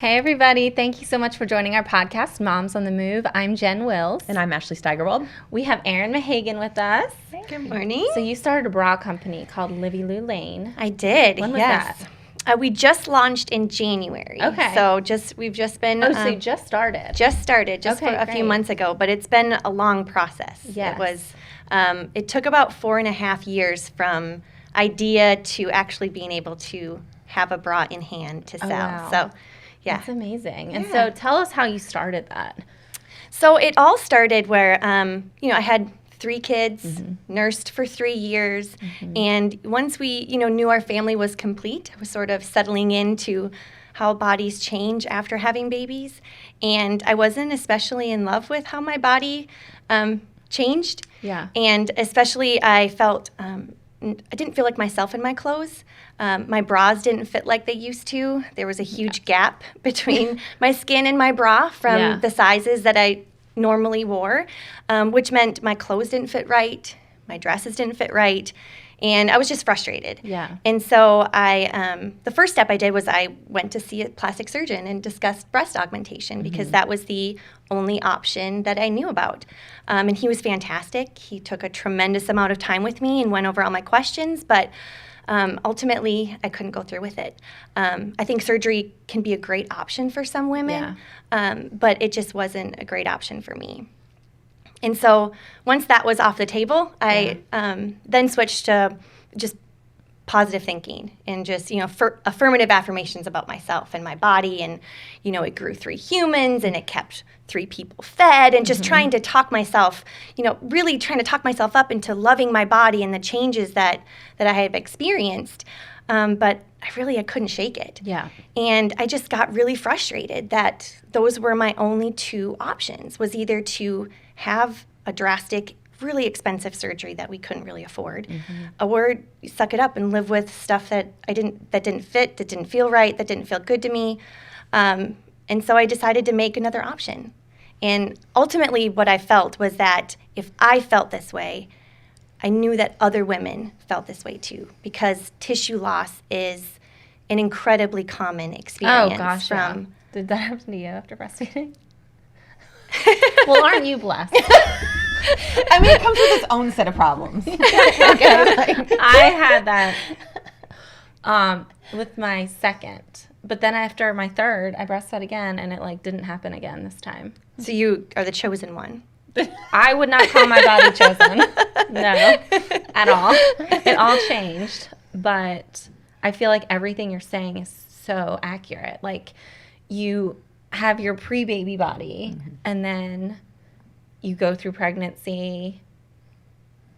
Hey everybody, thank you so much for joining our podcast, Moms on the Move. I'm Jen Wills. And I'm Ashley Steigerwald. We have Erin Mehagan with us. Good morning. So you started a bra company called Livi Lou Laine. I did. When was yes. We just launched in January. Okay. So we've just been. Oh, so you just started? Just started, Okay, a few months ago, but it's been a long process. Yes. It was. It took about 4.5 years from idea to actually being able to have a bra in hand to sell. wow. So. Yeah. That's amazing. And Yeah. so tell us how you started that. So it all started where, I had 3 kids, nursed for 3 years, and once we, knew our family was complete, I was sort of settling into how bodies change after having babies, and I wasn't especially in love with how my body changed. Yeah. And especially I felt, I didn't feel like myself in my clothes. My bras didn't fit like they used to. There was a huge gap between my skin and my bra from the sizes that I normally wore, which meant my clothes didn't fit right, my dresses didn't fit right, and I was just frustrated. Yeah. And so the first step I did was I went to see a plastic surgeon and discussed breast augmentation because that was the only option that I knew about. And he was fantastic. He took a tremendous amount of time with me and went over all my questions, but ultimately, I couldn't go through with it. I think surgery can be a great option for some women, but it just wasn't a great option for me. And so once that was off the table, I then switched to just positive thinking and just, affirmative affirmations about myself and my body. And, it grew 3 humans and it kept 3 people fed and just trying to talk myself, really trying to talk myself up into loving my body and the changes that I have experienced. But I couldn't shake it. Yeah. And I just got really frustrated that those were my only 2 options, was either to have a drastic, really expensive surgery that we couldn't really afford, or suck it up and live with stuff that didn't fit, that didn't feel right, that didn't feel good to me. And so I decided to make another option. And ultimately what I felt was that if I felt this way, I knew that other women felt this way too, because tissue loss is an incredibly common experience. Oh, gosh, Did that happen to you after breastfeeding? Well, aren't you blessed? I mean, it comes with its own set of problems. I had that with my second. But then after my third, I breastfed again, and it didn't happen again this time. So you are the chosen one. I would not call my body chosen. No, at all. It all changed. But I feel like everything you're saying is so accurate. Like, you have your pre-baby body, and then you go through pregnancy,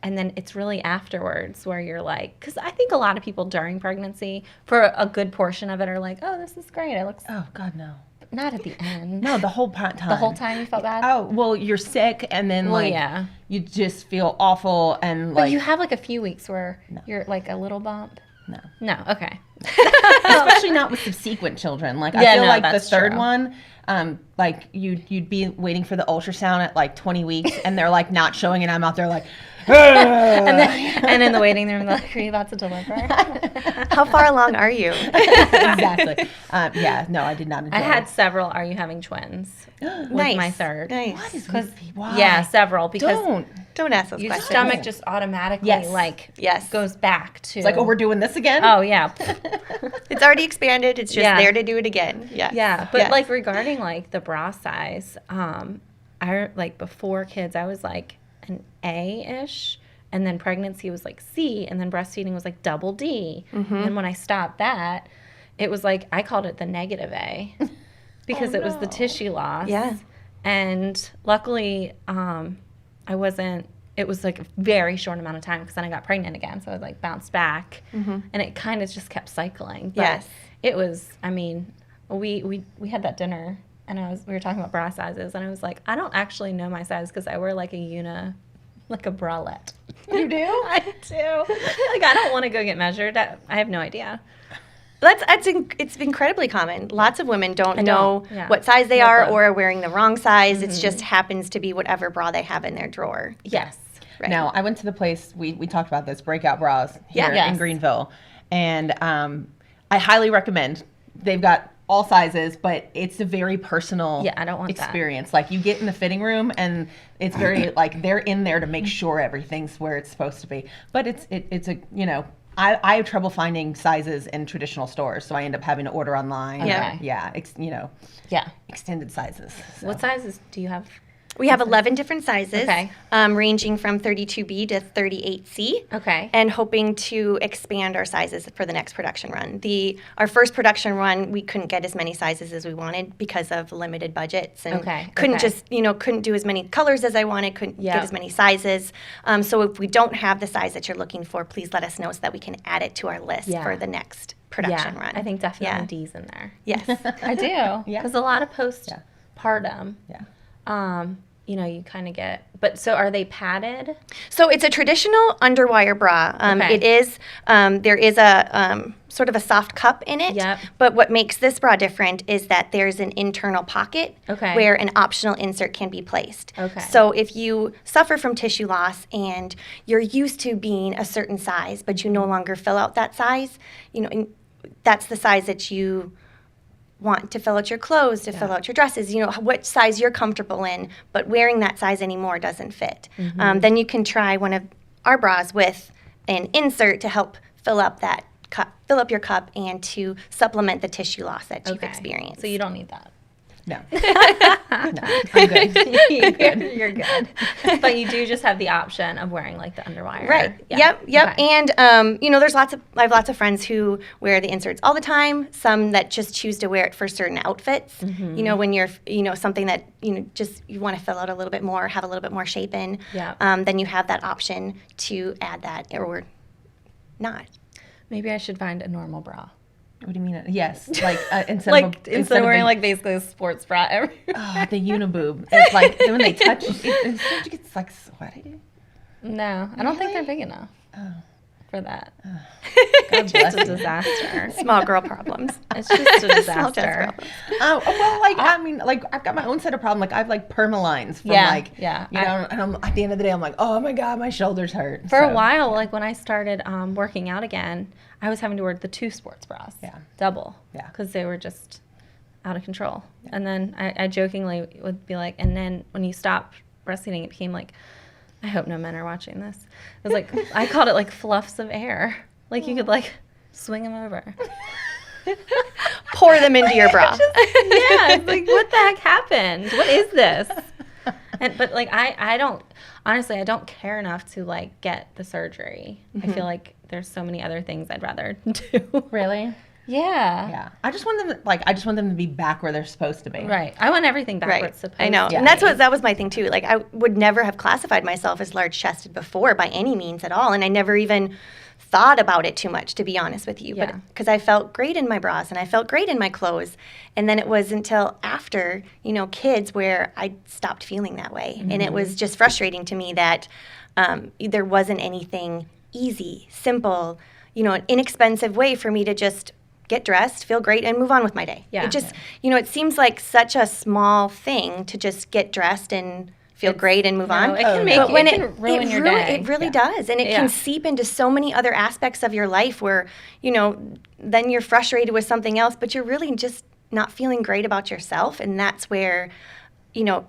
and then it's really afterwards where you're like, because I think a lot of people during pregnancy, for a good portion of it, are like, oh, this is great. It looks... Oh, God, no. Not at the end. No, the whole time. The whole time you felt bad? Oh, well, you're sick, and then, you just feel awful, and, But you have, a few weeks where you're, a little bump? No. No, okay. Especially not with subsequent children. I feel like the third one, you'd be waiting for the ultrasound at 20 weeks, and they're not showing it. I'm out there and in the waiting room, are you about to deliver? How far along are you? Exactly. No, I did not enjoy I had several Are You Having Twins with my third. Nice. What is with why? Yeah, several. Because Don't ask those your questions. stomach just automatically goes back to... It's like, oh, we're doing this again? Oh, yeah. It's already expanded. It's just there to do it again. Yes. Yeah, but regarding the bra size, before kids, I was an A-ish, and then pregnancy was C, and then breastfeeding was double D. And when I stopped that, it was I called it the negative A because it was the tissue loss. Yeah. And luckily, I wasn't, it was a very short amount of time because then I got pregnant again. So I bounced back, and it kind of just kept cycling. But it was, we had that dinner, and we were talking about bra sizes, and I was like, I don't actually know my size because I wear a bralette. You do? I do. I don't want to go get measured. I have no idea. It's incredibly common. Lots of women don't know what size they are or are wearing the wrong size. It just happens to be whatever bra they have in their drawer. Yes. Right. Now, I went to the place, we talked about this, Breakout Bras here in Greenville. And I highly recommend. They've got all sizes, but it's a very personal I don't want experience. Like, you get in the fitting room and it's very like they're in there to make sure everything's where it's supposed to be. But it's a, you know, I have trouble finding sizes in traditional stores, so I end up having to order online. Extended sizes. So. What sizes do you have? We have 11 different sizes, ranging from 32B to 38C. Okay. And hoping to expand our sizes for the next production run. Our first production run, we couldn't get as many sizes as we wanted because of limited budgets, and couldn't do as many colors as I wanted, couldn't get as many sizes. So if we don't have the size that you're looking for, please let us know so that we can add it to our list for the next production run. I think definitely D's in there. Yes. I do. Because a lot of postpartum. You know, you kind of get, but so are they padded? So it's a traditional underwire bra. It is, there is a sort of a soft cup in it. Yep. But what makes this bra different is that there's an internal pocket where an optional insert can be placed. So if you suffer from tissue loss and you're used to being a certain size, but you no longer fill out that size, you know, that's the size that you want to fill out your clothes, to fill out your dresses, you know, what size you're comfortable in, but wearing that size anymore doesn't fit. Then you can try one of our bras with an insert to help fill up your cup and to supplement the tissue loss that you've experienced. So you don't need that. No. I'm good. You're good. But you do just have the option of wearing like the underwire. Right. Yep. Okay. And, you know, I have lots of friends who wear the inserts all the time. Some that just choose to wear it for certain outfits. You know, when you're, you know, something that, you know, just you want to fill out a little bit more, have a little bit more shape in. Then you have that option to add that or not. Maybe I should find a normal bra. What do you mean? Yes, like instead of wearing like basically a sports bra everywhere. The uniboob. It's like when they touch it gets like sweaty. No, I don't think they're big enough for that. God bless a disaster. Small girl problems. It's just a disaster. Well, like I mean, like I've got my own set of problems. Like I have like permalines from you know, and at the end of the day, I'm like, oh my God, my shoulders hurt. For a while, like when I started working out again, I was having to wear the 2 sports bras. Double. Because they were just out of control. And then I jokingly would be like, and then when you stop breastfeeding, it became like, I hope no men are watching this. It was like, I called it like fluffs of air. Like you could like swing them over. Pour them into your bra. It's like, what the heck happened? What is this? But like, I don't, honestly, I don't care enough to like get the surgery. I feel like there's so many other things I'd rather do. Really? Yeah. I just want them to be back where they're supposed to be. Right. I want everything back where it's supposed to be. I know. And that was my thing too. Like I would never have classified myself as large chested before by any means at all. And I never even thought about it too much, to be honest with you. But because I felt great in my bras and I felt great in my clothes. And then it was until after, you know, kids where I stopped feeling that way. And it was just frustrating to me that there wasn't anything easy, simple, you know, an inexpensive way for me to just get dressed, feel great, and move on with my day. It just, you know, it seems like such a small thing to just get dressed and feel great and move on. It can ruin your day. It really does. And it can seep into so many other aspects of your life where, you know, then you're frustrated with something else, but you're really just not feeling great about yourself. And that's where, you know,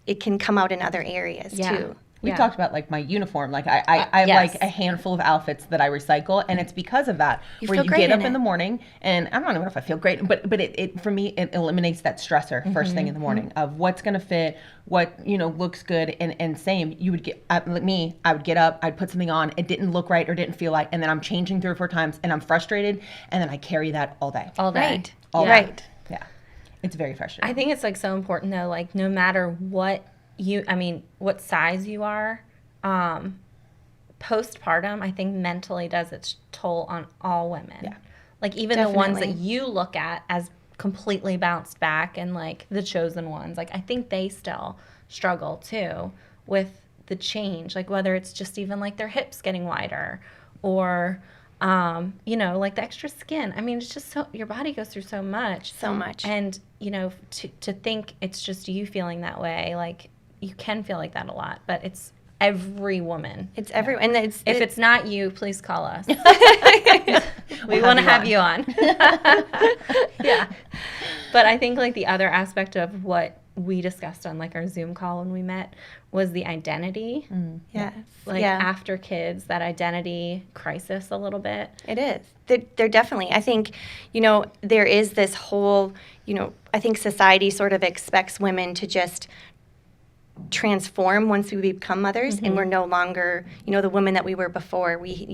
it can come out in other areas too. We talked about like my uniform. Like I have like a handful of outfits that I recycle, and it's because of that. Where you get up in the morning, and I don't know if I feel great, but it for me it eliminates that stressor first thing in the morning of what's gonna fit, what you know looks good, and same. You would get like me. I would get up, I'd put something on, it didn't look right or didn't feel like, and then I'm changing 3 or 4 times, and I'm frustrated, and then I carry that all day. All day. Right. Yeah. It's very frustrating. I think it's like so important though. Like no matter what what size you are, postpartum, I think mentally does its toll on all women. Yeah. Like even the ones that you look at as completely bounced back and like the chosen ones, like I think they still struggle too with the change, like whether it's just even like their hips getting wider or, you know, like the extra skin. I mean, it's just so, your body goes through so much. And, you know, to think it's just you feeling that way, like, you can feel like that a lot, but it's every woman. It's everyone. And if it's not you, please call us. We want to have you on. Yeah. But I think like the other aspect of what we discussed on like our Zoom call when we met was the identity. Yes. Like after kids, that identity crisis a little bit. It is. They're definitely, I think, there is this whole, I think society sort of expects women to just transform once we become mothers, and we're no longer, the women that we were before. We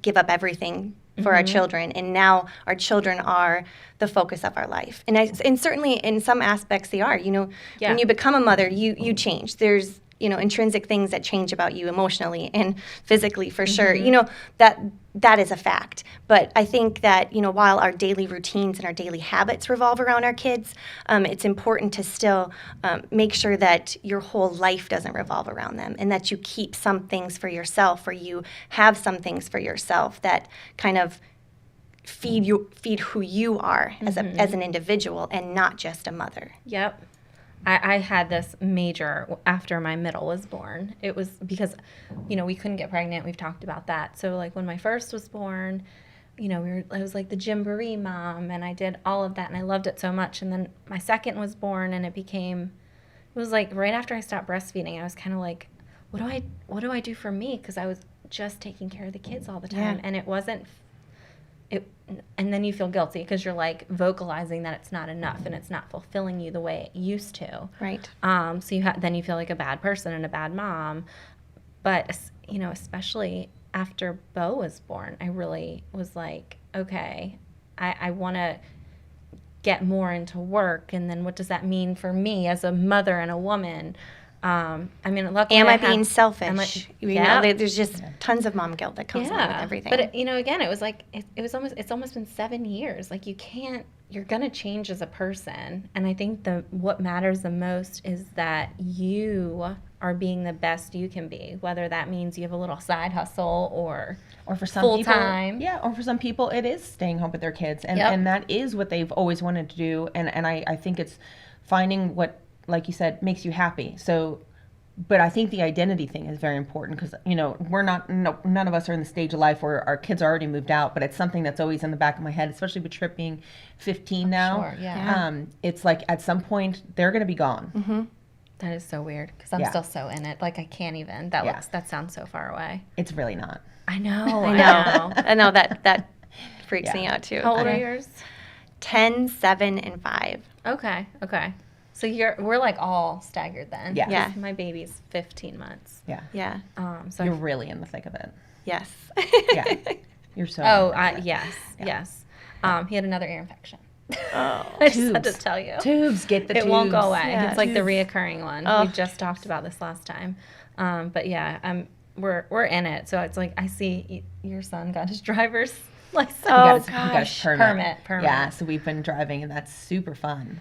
give up everything for our children, and now our children are the focus of our life. And certainly in some aspects they are. When you become a mother, you change. There's intrinsic things that change about you emotionally and physically, for sure. That is a fact. But I think that, while our daily routines and our daily habits revolve around our kids, it's important to still make sure that your whole life doesn't revolve around them, and that you keep some things for yourself, or you have some things for yourself that kind of feed who you are as an individual, and not just a mother. Yep. I had this major after my middle was born. It was because, we couldn't get pregnant. We've talked about that. So like when my first was born, I was like the Gymboree mom, and I did all of that, and I loved it so much. And then my second was born, and it was like right after I stopped breastfeeding, I was kind of like, what do I do for me? Because I was just taking care of the kids all the time, and it wasn't. And then you feel guilty because you're like vocalizing that it's not enough and it's not fulfilling you the way it used to. Right. So then you feel like a bad person and a bad mom. But especially after Beau was born, I really was like, okay, I want to get more into work, and then what does that mean for me as a mother and a woman? Luckily, am I being selfish? There's just tons of mom guilt that comes along with everything. But again, it was like it's almost been 7 years. Like you're gonna change as a person, and I think what matters the most is that you are being the best you can be. Whether that means you have a little side hustle or for some full people, time. Yeah, or for some people it is staying home with their kids, and that is what they've always wanted to do. And I think it's finding what, like you said, makes you happy. So, but I think the identity thing is very important, because none of us are in the stage of life where our kids are already moved out, but it's something that's always in the back of my head, especially with Trip being 15 now. Sure, yeah. It's like at some point they're going to be gone. Mm-hmm. That is so weird, because I'm still so in it. Like I can't even. That sounds so far away. It's really not. I know. I know that freaks me out too. How old are yours? 10, 7, and 5. Okay. So we're like all staggered then. Yeah. My baby's 15 months. Yeah. Yeah. So you're really in the thick of it. Yes. Yeah. You're so. Yes. He had another ear infection. Oh. I just had to tell you. Get the tubes. It won't go away. Yeah. It's like the reoccurring one. Oh. We just talked about this last time. But yeah, we're in it. So it's like I see your son got his driver's license. He got his permit. Permit. Yeah. So we've been driving, and that's super fun.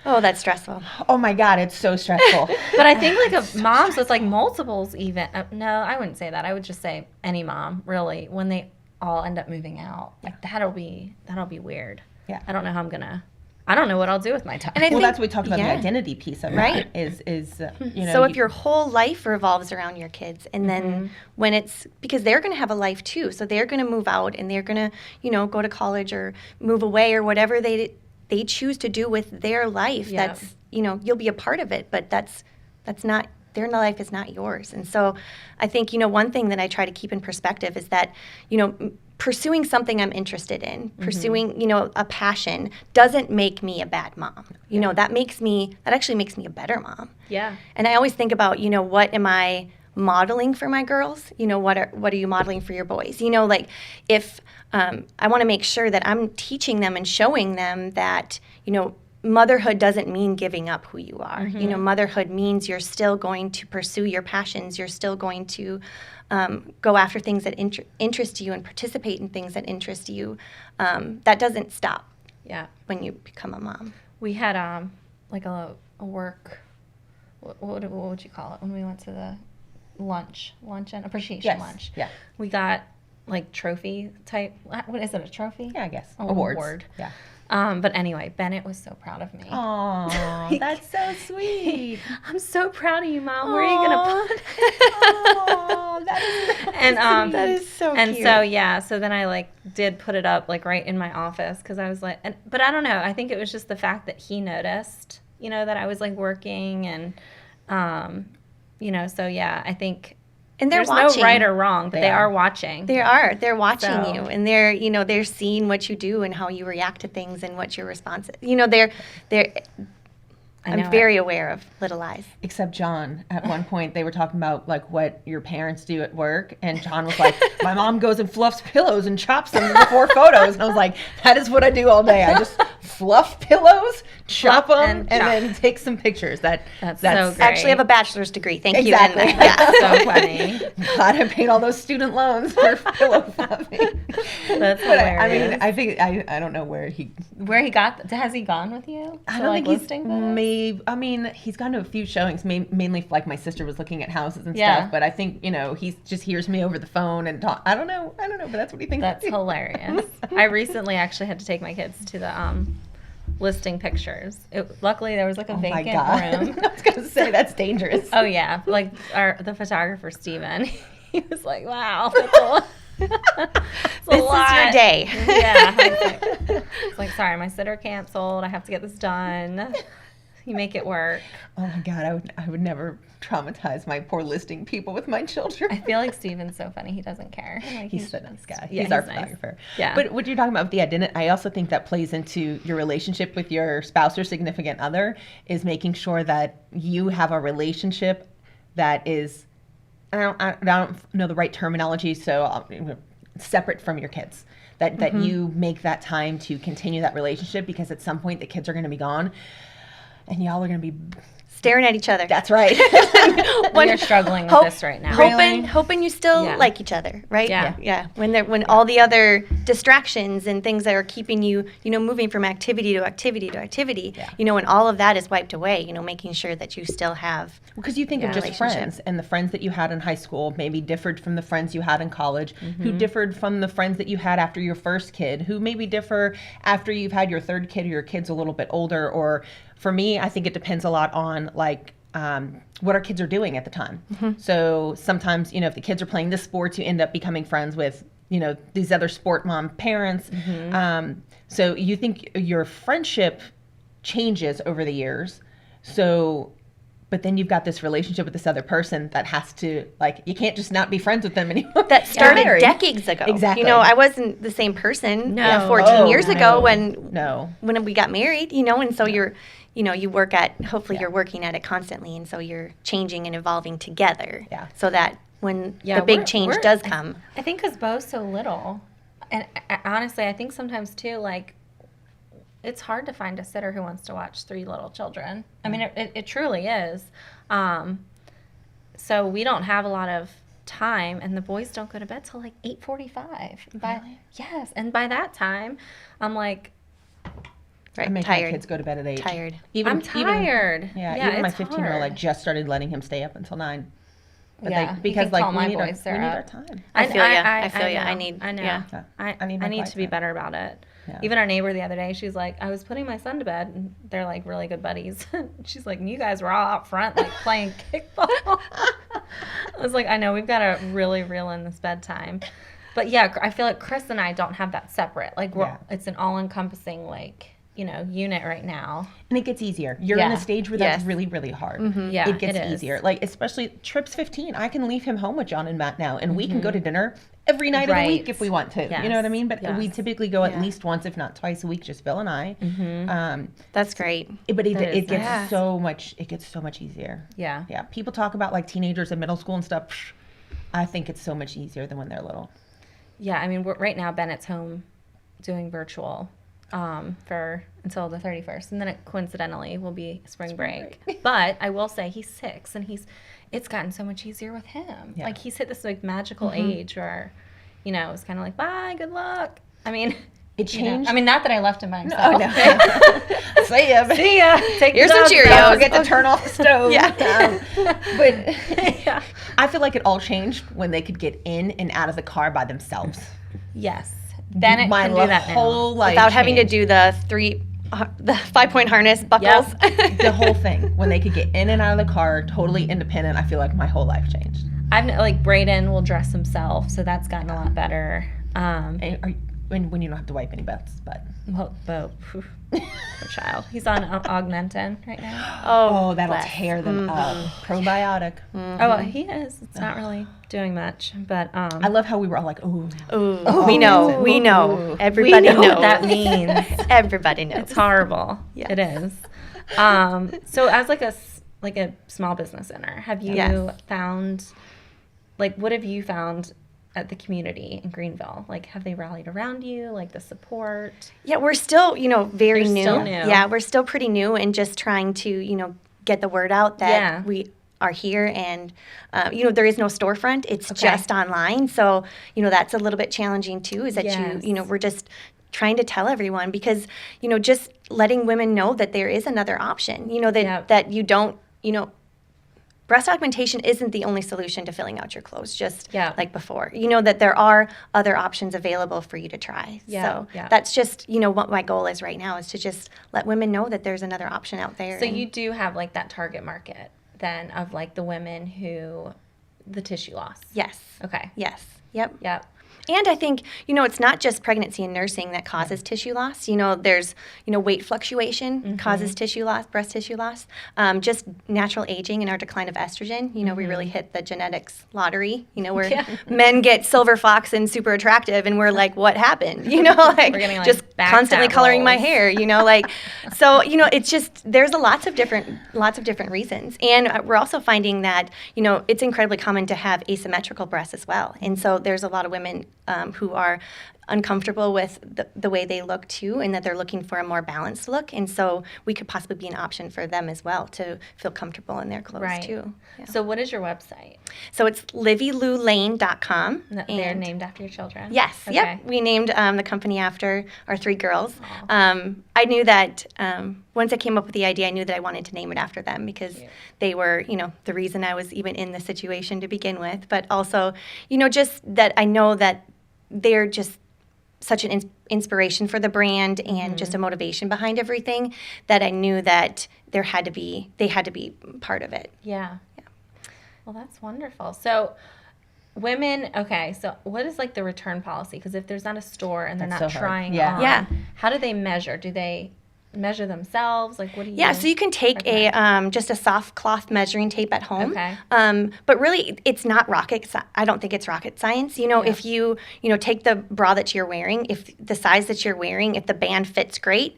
Oh, that's stressful. Oh my God, it's so stressful. But I think like moms with like multiples even. No, I wouldn't say that. I would just say any mom, really, when they all end up moving out. Like that'll be weird. Yeah. I don't know how I don't know what I'll do with my time. And that's what we talked about, the identity piece of right. it. Is so if your whole life revolves around your kids, and then when it's, because they're going to have a life too, so they're going to move out, and they're going to, go to college or move away or whatever they choose to do with their life. Yeah. That's, you'll be a part of it, but that's not, their life is not yours. And so I think, one thing that I try to keep in perspective is that, pursuing something I'm interested in, pursuing, a passion doesn't make me a bad mom. That actually makes me a better mom. Yeah. And I always think about, what am I modeling for my girls? What are you modeling for your boys? Like if I want to make sure that I'm teaching them and showing them that, motherhood doesn't mean giving up who you are. Motherhood means you're still going to pursue your passions. You're still going to go after things that interest you and participate in things that interest you. That doesn't stop. Yeah. When you become a mom. We had like a work. What would you call it when we went to the luncheon appreciation lunch? Yeah. We got like trophy type. What is it? A trophy? Yeah, I guess. Awards. Yeah. But anyway, Bennett was so proud of me. Oh, that's so sweet. I'm so proud of you, Mom. Where are you gonna put it? Oh, that is that is so and cute. so yeah, so then I like did put it up like right in my office because I was like, but I don't know. I think it was just the fact that he noticed, you know, that I was like working and, you know, so yeah, I think. And they're There's watching. no right or wrong, but they are watching. They're watching So. you, and they're, you know, they're seeing what you do and how you react to things and what your response is. You know, they're I'm very aware of little eyes. Except John, at one point they were talking about like what your parents do at work, and John was like, my mom goes and fluffs pillows and chops them before photos. And I was like, that is what I do all day. I just fluff pillows, chop them, and then take some pictures. That's so great. Actually, I have a bachelor's degree. Thank you. Exactly. And, yeah. So funny. Glad I paid all those student loans for pillow fluffing. That's But hilarious. I mean, I think I don't know where he got. Has he gone with you? I to, don't like, think listing he's photos? I mean, he's gone to a few showings, mainly like my sister was looking at houses and Yeah. stuff. But I think, you know, he just hears me over the phone and talk. I don't know, but that's what he thinks. That's hilarious. I recently actually had to take my kids to the listing pictures. Luckily, there was like a vacant room. I was gonna say that's dangerous. Oh yeah, like the photographer Steven, he was like, "Wow, that's a lot." This is your day. Yeah. It's like, sorry, my sitter canceled. I have to get this done. You make it work. Oh my God, I would never traumatize my poor listing people with my children. I feel like Steven's so funny. He doesn't care. Like, He's a nice guy. Yeah, he's our nice. photographer. Yeah. But what you're talking about with the identity, I also think that plays into your relationship with your spouse or significant other, is making sure that you have a relationship that is, I don't know the right terminology, so separate from your kids. That you make that time to continue that relationship, because at some point the kids are going to be gone and y'all are going to be Staring at each other. That's right. You're struggling with this right now. Hoping you still like each other, right? Yeah. When all the other distractions and things that are keeping you, you know, moving from activity to activity to activity, you know, when all of that is wiped away, you know, making sure that you still have. Because you think of just friends, and the friends that you had in high school maybe differed from the friends you had in college, who differed from the friends that you had after your first kid, who maybe differ after you've had your third kid or your kid's a little bit older. Or for me, I think it depends a lot on like what our kids are doing at the time. So sometimes, you know, if the kids are playing this sports, you end up becoming friends with, you know, these other sport mom parents. So you think your friendship changes over the years. So, but then you've got this relationship with this other person that has to, like, you can't just not be friends with them anymore. That started decades ago. Exactly. You know, I wasn't the same person 14 years ago when we got married, you know, and so you're, you know, you work at, hopefully you're working at it constantly, and so you're changing and evolving together. So that when the big change does come. I think because Bo's so little, and honestly, I think sometimes too, like, it's hard to find a sitter who wants to watch 3 little children. I mean, it truly is. So we don't have a lot of time, and the boys don't go to bed till like 8:45. Really? Yes, and by that time, I'm like, I make my kids go to bed at 8. Tired. I'm tired. Even my it's 15-year-old, I hard. just started letting him stay up until 9. But Yeah, because you can like call we my need boys, our they're up. time. I feel you. I feel you. know. I need. I know. Yeah. I need my need to be quiet better about it. Yeah. Even our neighbor the other day, she's like, I was putting my son to bed, and they're like really good buddies. She's like, you guys were all out front like playing kickball. I was like, I know, we've got to really reel in this bedtime. But yeah, I feel like Chris and I don't have that separate. Like it's an all-encompassing, like, you know, unit right now. And it gets easier. You're in a stage where that's really, really hard. Yeah, it gets it is. easier. Like, especially Trip's 15. I can leave him home with John and Matt now, and we can go to dinner every night of the week if we want to. Yes. You know what I mean? But we typically go at Yeah. least once, if not twice a week, just Bill and I. That's great. But it is gets nice. so much. It gets so much easier. Yeah. Yeah. People talk about like teenagers in middle school and stuff. Psh, I think it's so much easier than when they're little. Yeah, I mean, right now Bennett's home doing virtual for until the 31st, and then it coincidentally will be spring break. But I will say he's 6, and it's gotten so much easier with him. Yeah. Like, he's hit this like magical age where, you know, it's kind of like, bye, good luck. I mean, It changed. I mean, not that I left him by himself. No. See ya. See ya. Take Here's the some dog Cheerios. back. Don't forget to turn off the stove. But Yeah. I feel like it all changed when they could get in and out of the car by themselves. Yes. then it my can do that whole now. life Without having to changed. do the 5-point harness buckles. Yep. The whole thing. When they could get in and out of the car, totally independent, I feel like my whole life changed. Like Brayden will dress himself, so that's gotten a lot better. When you don't have to wipe any butts, but Poor child. He's on Augmentin right now. oh, that'll tear them up. Probiotic. Oh, he is. It's not really doing much, but I love how we were all like, ooh. We know. Everybody we know knows. what that means. Everybody knows. It's horrible. Yes. It is. So as like a small business owner, have you found, like, what have you found at the community in Greenville? Like, have they rallied around you, like the support? Yeah, we're still, very new. Still new. Yeah, we're still pretty new and just trying to, get the word out that we are here and, there is no storefront. It's just online. So, that's a little bit challenging too, is that we're just trying to tell everyone because, just letting women know that there is another option, that you don't, breast augmentation isn't the only solution to filling out your clothes, just like before. That there are other options available for you to try. So that's just, what my goal is right now is to just let women know that there's another option out there. So you do have like that target market then of like the women who, the tissue loss. Yes. Okay. Yes. Yep. Yep. And I think, it's not just pregnancy and nursing that causes tissue loss. There's, weight fluctuation causes tissue loss, breast tissue loss. Just natural aging and our decline of estrogen. We really hit the genetics lottery, where men get silver fox and super attractive and we're like, what happened? We're getting, like, just back constantly fat coloring my rolls. hair, so, it's just, there's lots of different reasons. And we're also finding that, it's incredibly common to have asymmetrical breasts as well. And so there's a lot of women who are uncomfortable with the way they look too, and that they're looking for a more balanced look. And so we could possibly be an option for them as well to feel comfortable in their clothes too. Yeah. So what is your website? So it's liviloulaine.com. They're named after your children? Yes. Okay. Yep. We named the company after our 3 girls. I knew that once I came up with the idea, I knew that I wanted to name it after them because they were, the reason I was even in the situation to begin with. But also, just that I know that they're just such an inspiration for the brand and just a motivation behind everything that I knew that they had to be part of it. Yeah. Well, that's wonderful. So women, so what is like the return policy? Because if there's not a store and they're not trying on, how do they measure? Do they measure themselves? Like, what do you? Yeah, so you can take just a soft cloth measuring tape at home. Okay. But really, it's not I don't think it's rocket science. If you take the bra that you're wearing, if the size that you're wearing, if the band fits great,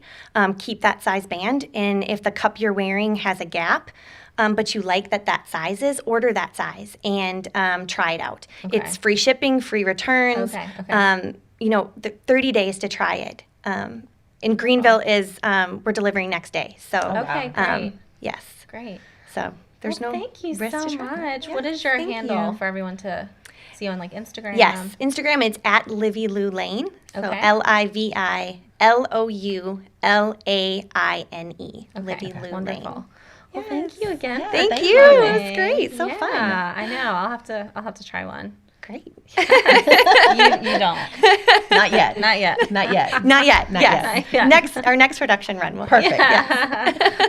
keep that size band. And if the cup you're wearing has a gap, but you like that size is, order that size and try it out. Okay. It's free shipping, free returns. Okay. 30 days to try it. In Greenville we're delivering next day. So great. yes. Great. So there's no thank you risk so to try. much. Yeah, what is your thank handle you. for everyone to see you on, like, Instagram? Yes, Instagram is at Livi Lou Laine. So Okay. LiviLoulaine. Livi Lou Wonderful. Laine. Well, thank you again. Yeah, Thank thanks you. for It coming. was great. So fun. Yeah, I know. I'll have to try one. Great. You don't. Not yet. Not yet. Not yet. Not yet. Not yes. yet. Our next production run will. Perfect.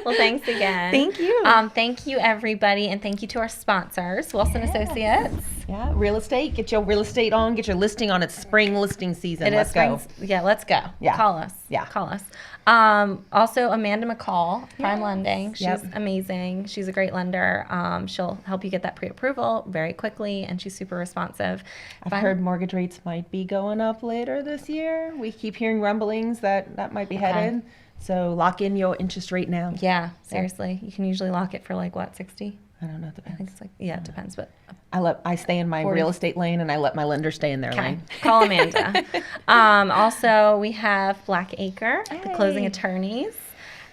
Well, thanks again. Thank you. Thank you, everybody, and thank you to our sponsors, Wilson Associates. Yeah, real estate. Get your real estate on. Get your listing on. It's spring listing season. Let's go. Let's go. Yeah. Call us. Yeah. Call us. Also, Amanda McCall, Prime Lending. She's amazing. She's a great lender. She'll help you get that pre-approval very quickly, and she's super responsive. I've heard mortgage rates might be going up later this year. We keep hearing rumblings that might be headed. So lock in your interest rate now. Yeah, seriously. You can usually lock it for like, what, 60? I don't know. It depends. I think it's like, it depends, but I stay in my 40. real estate lane, and I let my lender stay in their lane. Call Amanda. Also, we have Blackacre, the closing attorneys,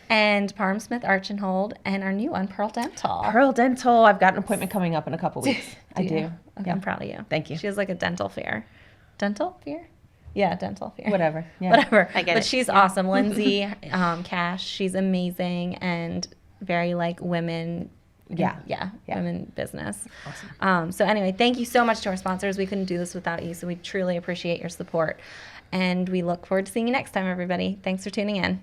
and Parham Smith Arch and Hold, and our new one, Pearl Dental. Pearl Dental. I've got an appointment coming up in a couple weeks. I do. Okay, Yeah. I'm proud of you. Thank you. She has like a dental fair. Dental fair? Yeah, dental fair. Whatever. Yeah. Whatever. I get but it. she's awesome. Lindsay Cash, she's amazing and very like women. Women business. Awesome. So anyway, thank you so much to our sponsors. We couldn't do this without you, so we truly appreciate your support. And we look forward to seeing you next time, everybody. Thanks for tuning in.